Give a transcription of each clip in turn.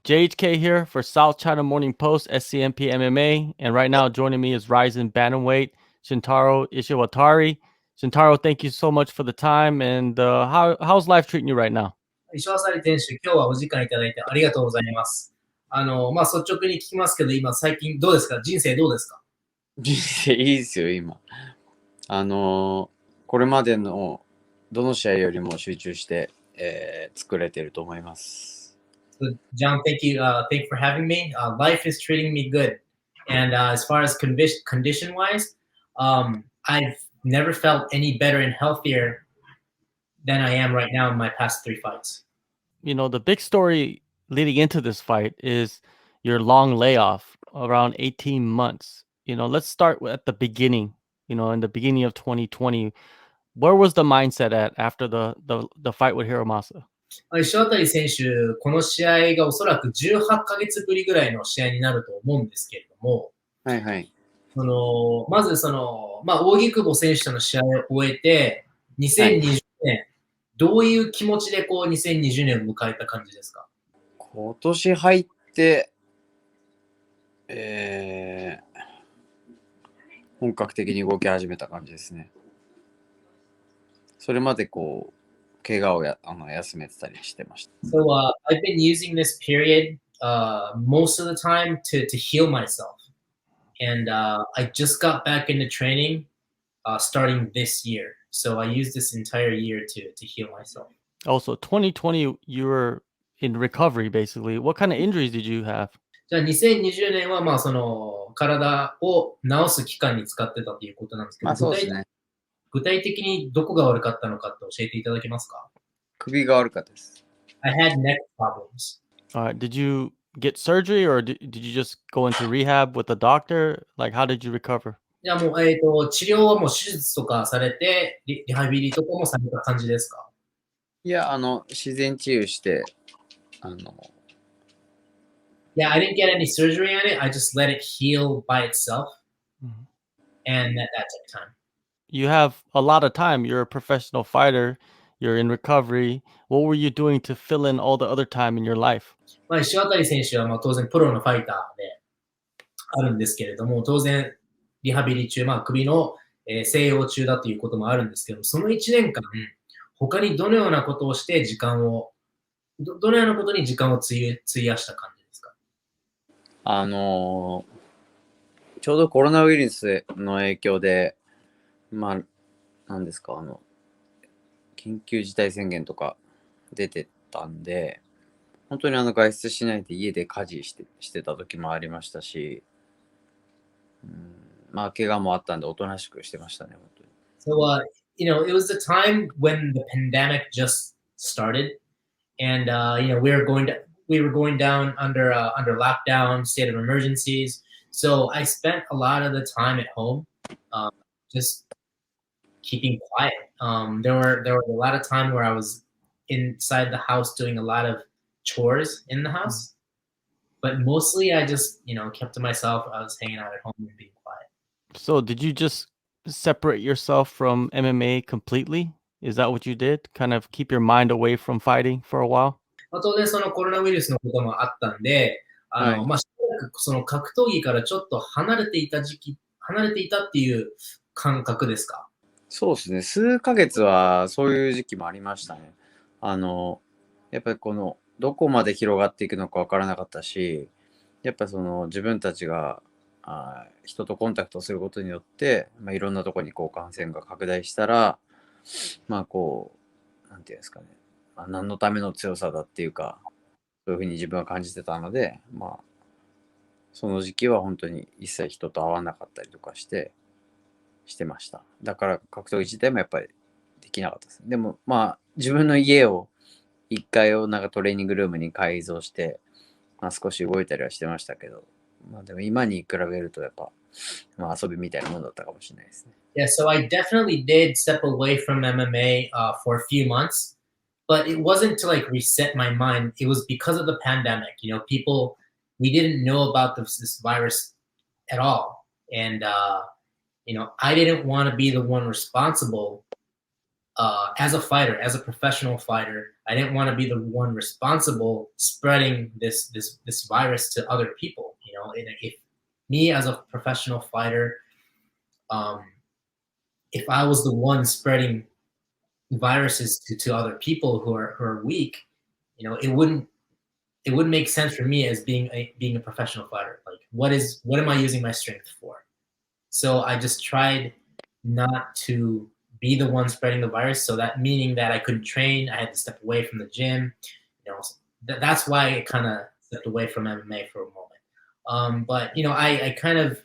JHK here for South China Morning Post, SCMP MMA. And right now joining me is Rizin Bantamweight, Shintaro Ishiwatari. Shintaro, thank you so much for the time. And how's life treating you right now? 石渡選手、今日はお時間いただいてありがとうございます。率直に聞きますけど、今最近どうですか？人生どうですか？人生いいですよ、今。これまでのどの試合よりも集中して、作れてると思います。John, thank you for having me. Life is treating me good. And as far as condition-wise, I've never felt any better and healthier than I am right now in my past 3 fights. You know, the big story leading into this fight is your long layoff, around 18 months. You know, let's start at the beginning. You know, in the beginning of 2020, where was the mindset at after the fight with Hiromasa? 石渡選手、この試合がおそらく18ヶ月ぶりぐらいの試合になると思うんですけれども、はいはい。まず扇久保選手との試合を終えて、2020年、どういう気持ちでこう2020年を迎えた感じですか？今年入って、本格的に動き始めた感じですね。それまでこう、怪我を休めてたりしてました。So, I've been using this period most of the time to heal myself. And I just got back into training starting this year. So I used this entire year to heal myself. Also, 2020, you were in recovery, basically. What kind of injuries did you have? じゃあ2020年は体を治す期間に使ってたということなんですけど、そうですね。具体的にどこが悪かったのかって教えていただけますか？首が悪かったです。I had neck problems. Did you get surgery or did you just go into rehab with a doctor? Like, how did you recover? じゃあもう、治療はもう手術とかされて、リハビリとかもされた感じですか？いや、自然治癒して、Yeah, I didn't get any surgery on it. I just let it heal by itself. And that took time. You have a lot of time. You're a professional fighter. You're in recovery. What were you doing to fill in all the other time in your life? 石渡選手は当然プロのファイターであるんですけれども、当然リハビリ中、首の静養中だということもあるんですけども、その1年間、他にどのようなことをしてどのようなことに時間を費やした感じですか？ちょうどコロナウイルスの影響で、何ですか、緊急事態宣言とか出てたんで、本当に外出しないで家で家事してた時もありましたし、怪我もあったんでおとなしくしてましたね、本当に。So, it was the time when the pandemic just started, and we were going down under lockdown, state of emergencies. So I spent a lot of the time at home, just keeping quiet. There were a lot of time where I was inside the house doing a lot of chores in the house, but mostly I just kept to myself. I was hanging out at home and being quiet. So did you just separate yourself from MMA completely? Is that what you did? Kind of keep your mind away from fighting for a while? 当然そのコロナウイルスのこともあったんで、しばらくその格闘技からちょっと離れていたっていう感覚ですか？そうですね。数ヶ月はそういう時期もありましたね。やっぱりどこまで広がっていくのかわからなかったし、やっぱ自分たちが人とコンタクトすることによって、いろんなところに感染が拡大したら、なんていうんですかね、何のための強さだっていうか、そういうふうに自分は感じてたので、その時期は本当に一切人と会わなかったりとかしてました。だから格闘技自体もやっぱりできなかったです。でも自分の家を1階をトレーニングルームに改造して、少し動いたりはしてましたけど、でも今に比べるとやっぱ、遊びみたいなものだったかもしれないですね。Yeah, so I definitely did step away from MMA for a few months, but it wasn't to reset my mind. It was because of the pandemic. We didn't know about this virus at all, and I didn't want to be the one responsible as a fighter, as a professional fighter, I didn't want to be the one responsible spreading this virus to other people. You know, and if me as a professional fighter, if I was the one spreading viruses to other people who are weak, you know, it wouldn't make sense for me as being a professional fighter. Like, what am I using my strength for? So I just tried not to be the one spreading the virus. So that meaning that I couldn't train, I had to step away from the gym. You know, that's why I kind of stepped away from MMA for a moment. But you know, I kind of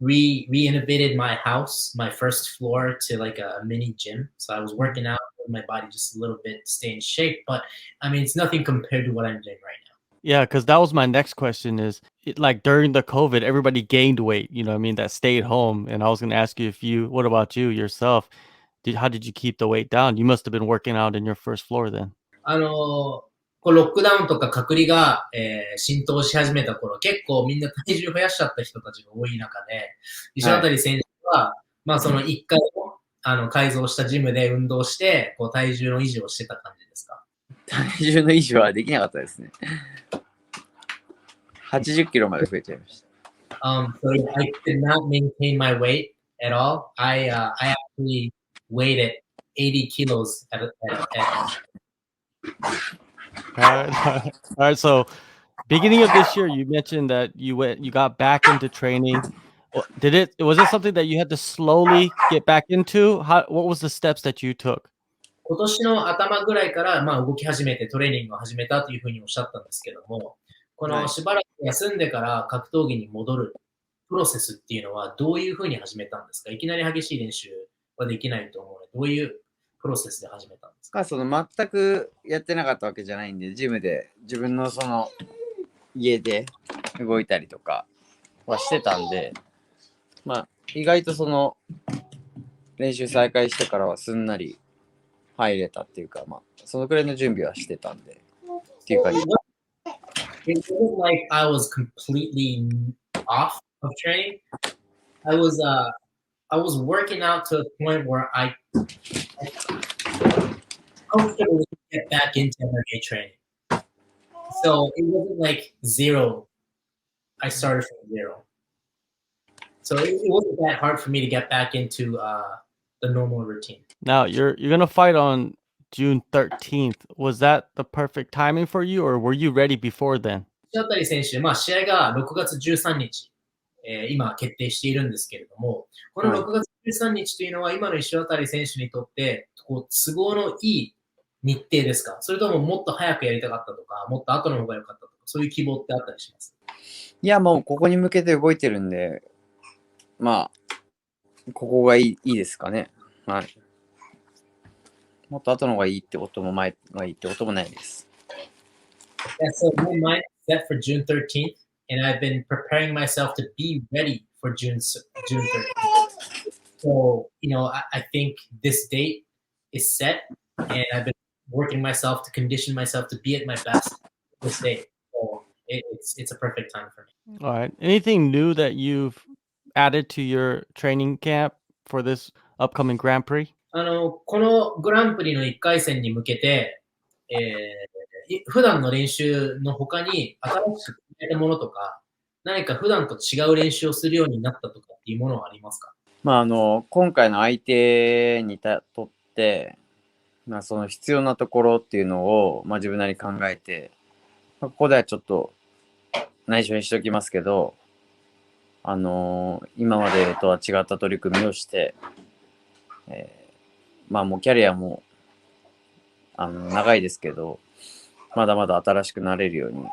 renovated my house, my first floor, to like a mini gym. So I was working out with my body just a little bit, to stay in shape. But I mean, it's nothing compared to what I'm doing right now. Yeah, because that was my next question is like during the COVID, everybody gained weight, you know what I mean, that stayed home. And I was going to ask you what about you yourself? How did you keep the weight down? You must have been working out in your first floor then. こうロックダウンとか隔離が、浸透し始めた頃、結構みんな体重増やしちゃった人たちが多い中で、石渡選手は、まあその1回改造したジムで運動して、こう体重の維持をしてた感じですか？体重の維持はできなかったですね。80キロまで増えちゃいました。So I did not maintain my weight at all. I actually weighed at 80 kilos at All right. So beginning of this year, you mentioned that you got back into training. Was it something that you had to slowly get back into? What was the steps that you took? 今年の頭ぐらいから、まあ、動き始めてトレーニングを始めたというふうにおっしゃったんですけども、このしばらく休んでから格闘技に戻るプロセスっていうのはどういうふうに始めたんですか？いきなり激しい練習はできないと思うので、どういうプロセスで始めたんですか？その全くやってなかったわけじゃないんで、ジムで自分のその家で動いたりとかはしてたんで、まあ意外とその練習再開してからはすんなり入れたっていうか、まあそのくらいの準備はしてたんでっていう感じ。It wasn't like I was completely off of training. I was working out to a point where I comfortably get back into MMA training. So it wasn't like zero. I started from zero. So it wasn't that hard for me to get back into the normal routine. Now you're gonna fight on June 13th. Was that the perfect timing for you, or were you ready before then? 石渡選手、まあ、試合が6月13日、今決定しているんですけれども、この6月13日というのは今の石渡選手にとってこう都合のいい日程ですか？それとももっと早くやりたかったとか、もっと後の方が良かったとか、そういう希望ってあったりします？いや、もうここに向けて動いてるんで、まあ、ここがいいですかね。はい。もっと後の方がいいってことも前がいいってこともないです。Yeah, so my mind is set for June 13th, and I've been preparing myself to be ready for June 13th. So, you know, I think this date is set, and I've been working myself to condition myself to be at my best this date. So it's a perfect time for me. All right. Anything new that you've added to your training camp for this upcoming Grand Prix? このグランプリの1回戦に向けて、普段の練習の他に新しく加えたものとか、何か普段と違う練習をするようになったとかっていうものはありますか？まあ今回の相手にとって、まあその必要なところっていうのを、まあ自分なりに考えて、まあ、ここではちょっと内緒にしておきますけど、今までとは違った取り組みをして、まあもうキャリアも長いですけど、まだまだ新しくなれるように、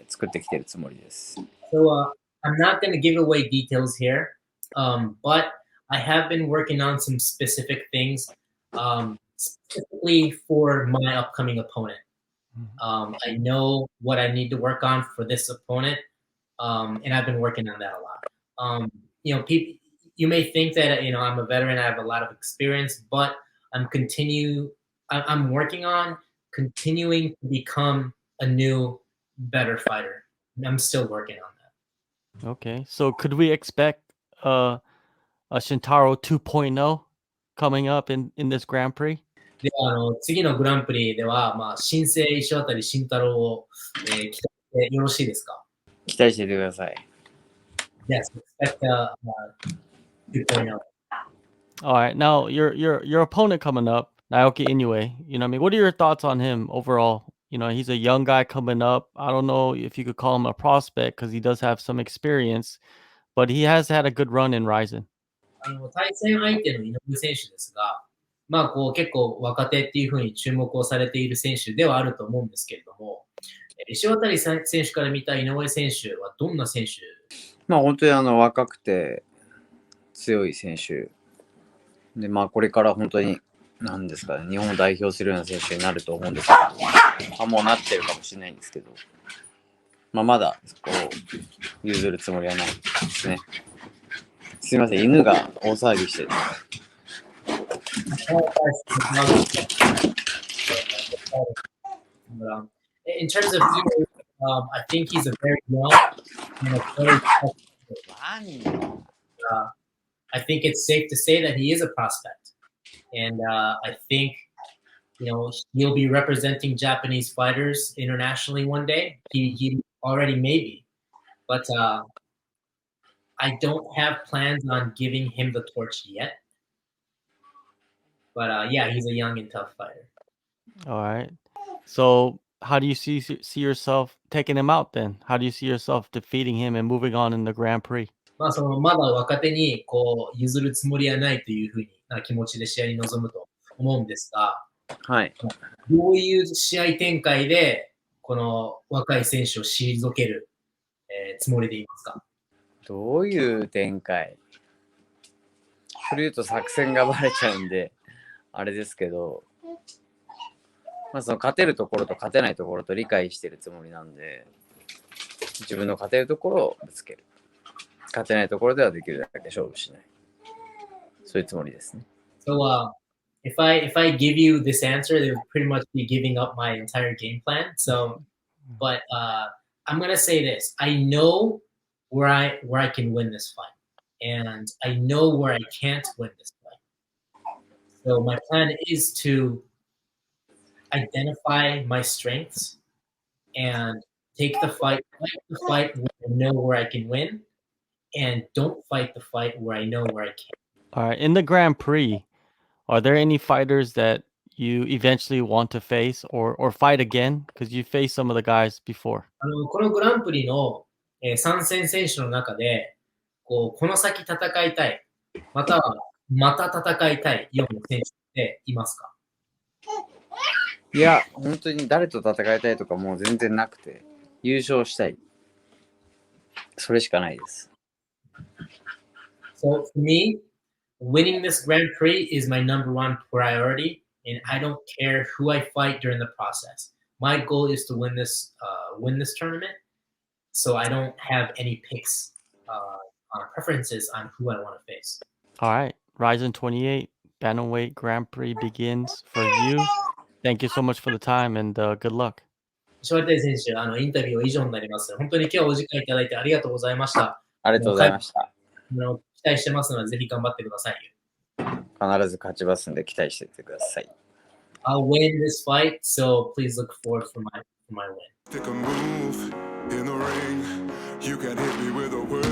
作ってきてるつもりです。So, I'm not going to give away details here, but I have been working on some specific things, specifically for my upcoming opponent. I know what I need to work on for this opponent, and I've been working on that a lot. You know, you may think that, you know, I'm a veteran, I have a lot of experience, but I'm working on continuing to become a new, better fighter. I'm still working on that. Okay. So could we expect a Shintaro 2.0 coming up in this Grand Prix? では、次のグランプリでは、新生石渡慎太郎を、期待してよろしいですか？期待していてください。Yes, expect good point out. All right, now your opponent coming up, Naoki Inoue. You know, what I mean, what are your thoughts on him overall? You know, he's a young guy coming up. I don't know if you could call him a prospect because he does have some experience, but he has had a good run in Rizin. 対戦相手の井上選手ですが、結構若手っていうふうに注目をされている選手ではあると思うんですけれども、石渡選手から見た井上選手はどんな選手？本当に若くて強い選手で、これから本当に何ですかね、日本を代表するような選手になると思うんですけど、もうなってるかもしれないんですけど、まだこう譲るつもりはないですね。すいません、犬が大騒ぎしてる。In terms of I think he's a very young and a very I think it's safe to say that he is a prospect. And I think, he'll be representing Japanese fighters internationally one day. He already may be. But I don't have plans on giving him the torch yet. But yeah, he's a young and tough fighter. All right. So how do you see yourself taking him out then? How do you see yourself defeating him and moving on in the Grand Prix? まだ若手に譲るつもりはないというふうな気持ちで試合に臨むと思うんですが、はい。どういう試合展開でこの若い選手を退ける、つもりでいますか？どういう展開？それ言うと作戦がバレちゃうんであれですけど、その勝てるところと勝てないところと理解してるつもりなんで、自分の勝てるところをぶつける。勝てないところではできるだけ勝負しない。そういうつもりですね。So, if I give you this answer, they would pretty much be giving up my entire game plan. So, but I'm gonna say this: I know where I can win this fight, and I know where I can't win this fight. So my plan is to identify my strengths and fight the fight where I know where I can win, and don't fight the fight where I know where I can't. All right. In the Grand Prix, are there any fighters that you eventually want to face or fight again? Because you faced some of the guys before. このグランプリの、参戦選手の中で、この先戦いたい、またはまた戦いたいような選手っていますか？いや、本当に誰と戦いたいとかもう全然なくて、優勝したい。それしかないです。So for me, winning this Grand Prix is my number one priority, and I don't care who I fight during the process. My goal is to win this tournament, so I don't have any picks preferences on who I want to face. All right. Rizin 28 Bantamweight Grand Prix begins for you. Thank you so much for the time and good luck. 石渡選手、インタビューは以上になります。本当に今日お時間いただいてありがとうございました。ありがとうございました。期待してますので、ぜひ頑張ってください。必ず勝ちますんで期待していてください。I'll win this fight, so please look forward for my win. Take a move in the ring. You can hit me with a word.